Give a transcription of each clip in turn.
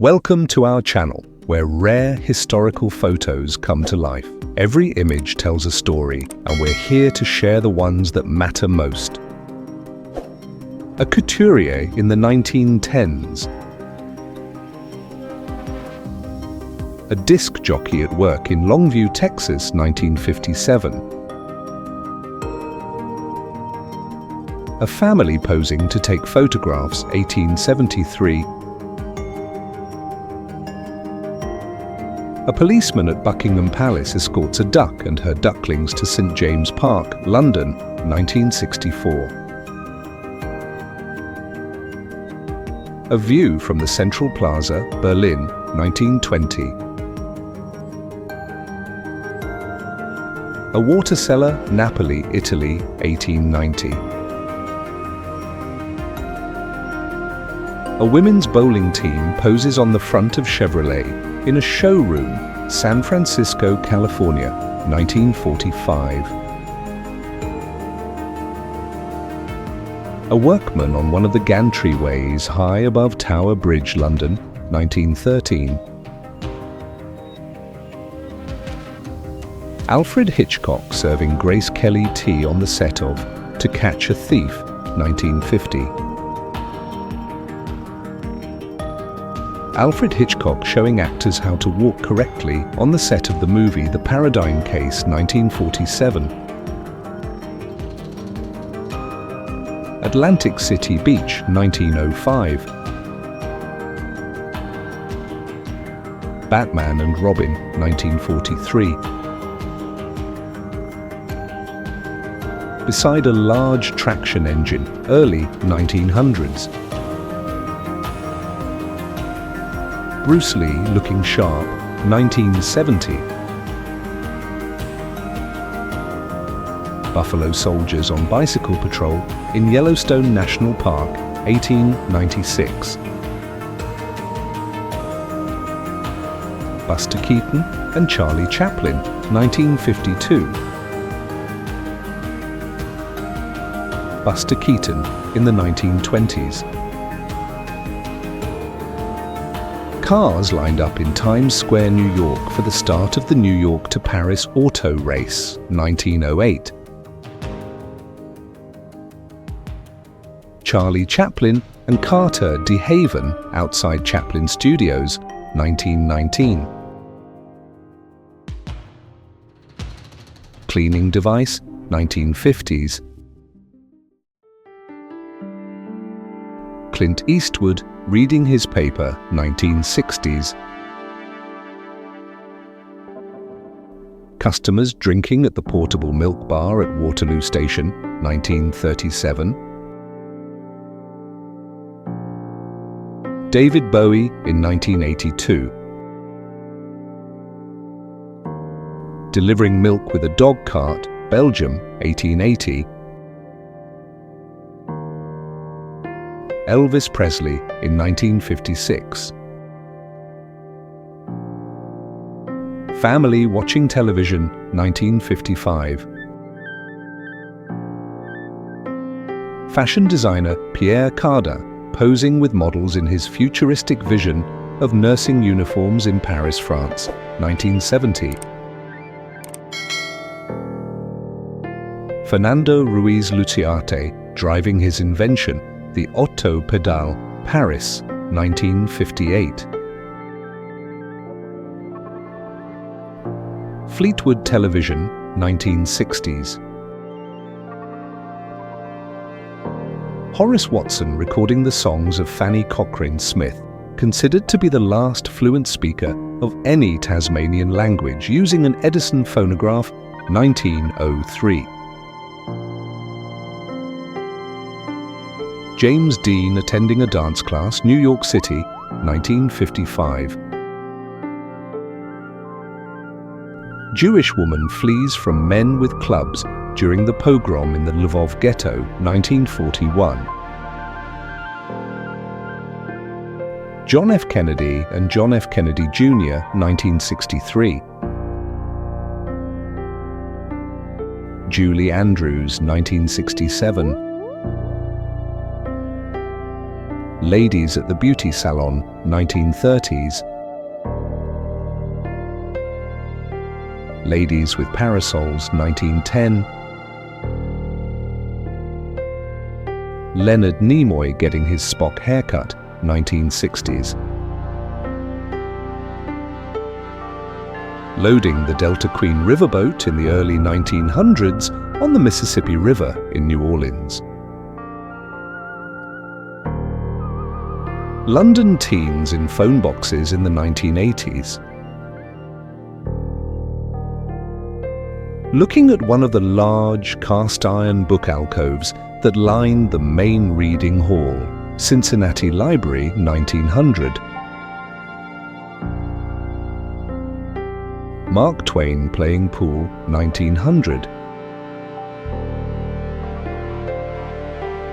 Welcome to our channel, where rare historical photos come to life. Every image tells a story, and we're here to share the ones that matter most. A couturier in the 1910s. A disc jockey at work in Longview, Texas, 1957. A family posing to take photographs, 1873. A policeman at Buckingham Palace escorts a duck and her ducklings to St. James Park, London, 1964. A view from the Central Plaza, Berlin, 1920. A water cellar, Napoli, Italy, 1890. A women's bowling team poses on the front of Chevrolet in a showroom, San Francisco, California, 1945. A workman on one of the gantryways high above Tower Bridge, London, 1913. Alfred Hitchcock serving Grace Kelly tea on the set of To Catch a Thief, 1950. Alfred Hitchcock showing actors how to walk correctly on the set of the movie The Paradigm Case, 1947. Atlantic City Beach, 1905. Batman and Robin, 1943. Beside a large traction engine, early 1900s. Bruce Lee looking sharp, 1970. Buffalo soldiers on bicycle patrol in Yellowstone National Park, 1896. Buster Keaton and Charlie Chaplin, 1952. Buster Keaton in the 1920s. Cars lined up in Times Square, New York for the start of the New York to Paris auto race, 1908. Charlie Chaplin and Carter DeHaven outside Chaplin Studios, 1919. Cleaning device, 1950s. Clint Eastwood reading his paper, 1960s. Customers drinking at the portable milk bar at Waterloo Station, 1937. David Bowie in 1982. Delivering milk with a dog cart, Belgium, 1880. Elvis Presley in 1956. Family watching television, 1955. Fashion designer Pierre Cardin posing with models in his futuristic vision of nursing uniforms in Paris, France, 1970. Fernando Ruiz Luciarte driving his invention, the Auto Pedal, Paris, 1958. Fleetwood Television, 1960s. Horace Watson recording the songs of Fanny Cochrane Smith, considered to be the last fluent speaker of any Tasmanian language using an Edison phonograph, 1903. James Dean attending a dance class, New York City, 1955. Jewish woman flees from men with clubs during the pogrom in the Lvov ghetto, 1941. John F. Kennedy and John F. Kennedy Jr., 1963. Julie Andrews, 1967. Ladies at the Beauty Salon, 1930s. Ladies with Parasols, 1910. Leonard Nimoy getting his Spock haircut, 1960s. Loading the Delta Queen riverboat in the early 1900s on the Mississippi River in New Orleans. London teens in phone boxes in the 1980s. Looking at one of the large cast-iron book alcoves that lined the main reading hall, Cincinnati Library, 1900. Mark Twain playing pool, 1900.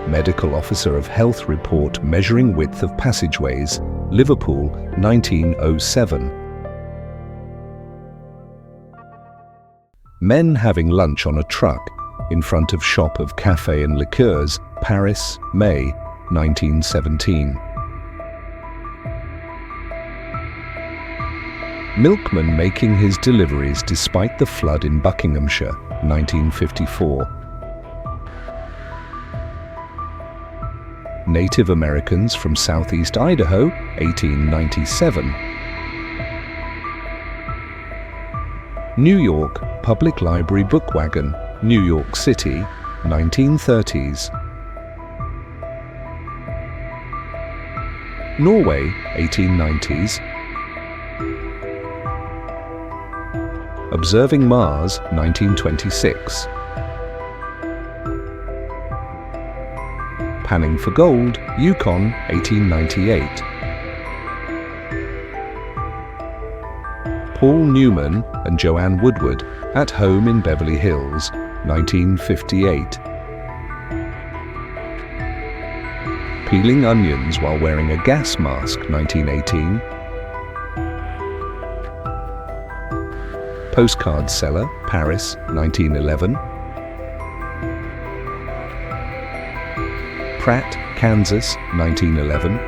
Medical Officer of Health report measuring width of passageways, Liverpool, 1907. Men having lunch on a truck in front of shop of Café and Liqueurs, Paris, May, 1917. Milkman making his deliveries despite the flood in Buckinghamshire, 1954. Native Americans from southeast Idaho, 1897. New York Public Library Book Wagon, New York City, 1930s. Norway, 1890s. Observing Mars, 1926. Panning for Gold, Yukon, 1898. Paul Newman and Joanne Woodward at home in Beverly Hills, 1958. Peeling onions while wearing a gas mask, 1918. Postcard seller, Paris, 1911. Pratt, Kansas, 1911.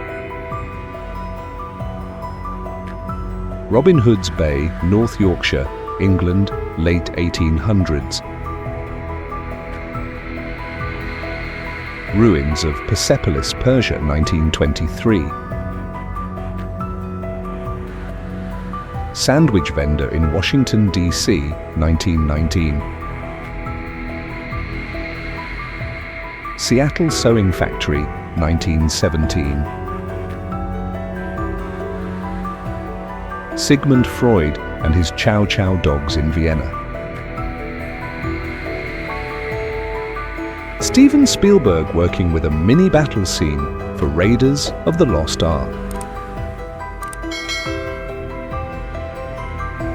Robin Hood's Bay, North Yorkshire, England, late 1800s. Ruins of Persepolis, Persia, 1923. Sandwich vendor in Washington, D.C., 1919. Seattle Sewing Factory, 1917. Sigmund Freud and his Chow Chow dogs in Vienna. Steven Spielberg working with a mini battle scene for Raiders of the Lost Ark.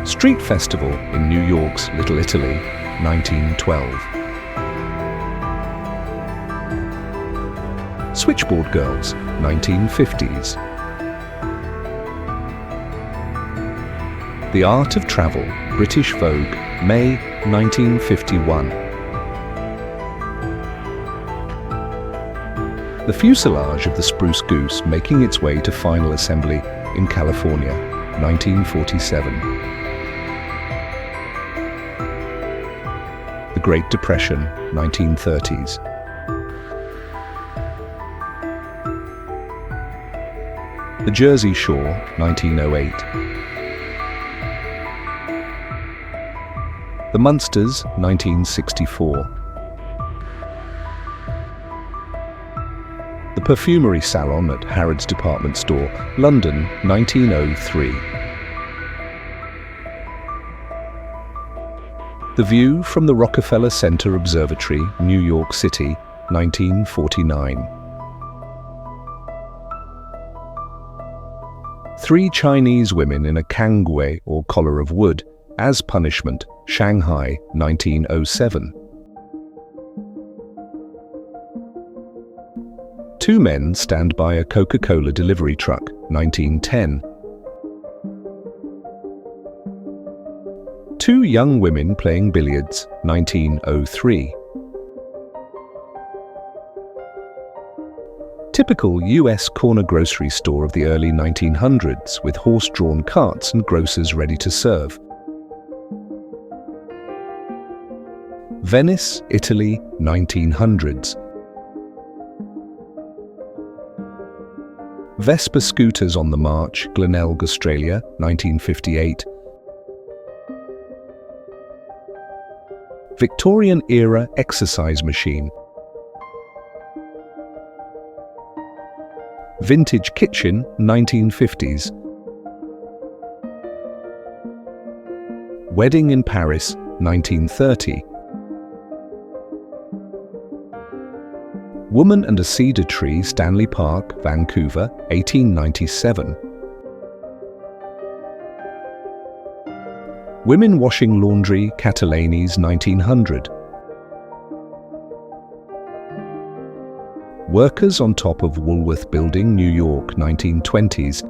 Street Festival in New York's Little Italy, 1912. Switchboard Girls, 1950s. The Art of Travel, British Vogue, May, 1951. The fuselage of the Spruce Goose making its way to final assembly in California, 1947. The Great Depression, 1930s. The Jersey Shore, 1908. The Munsters, 1964. The Perfumery Salon at Harrods Department Store, London, 1903. The View from the Rockefeller Center Observatory, New York City, 1949. 3 Chinese women in a cangue or collar of wood as punishment, Shanghai, 1907. 2 men stand by a Coca-Cola delivery truck, 1910. 2 young women playing billiards, 1903. Typical US corner grocery store of the early 1900s with horse-drawn carts and grocers ready to serve. Venice, Italy, 1900s. Vespa scooters on the march, Glenelg, Australia, 1958. Victorian-era exercise machine. Vintage kitchen, 1950s. Wedding in Paris, 1930. Woman and a Cedar Tree, Stanley Park, Vancouver, 1897. Women washing laundry, Catalanes, 1900. Workers on top of Woolworth Building, New York, 1920s.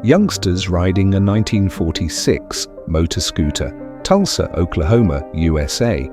Youngsters riding a 1946 motor scooter, Tulsa, Oklahoma, USA.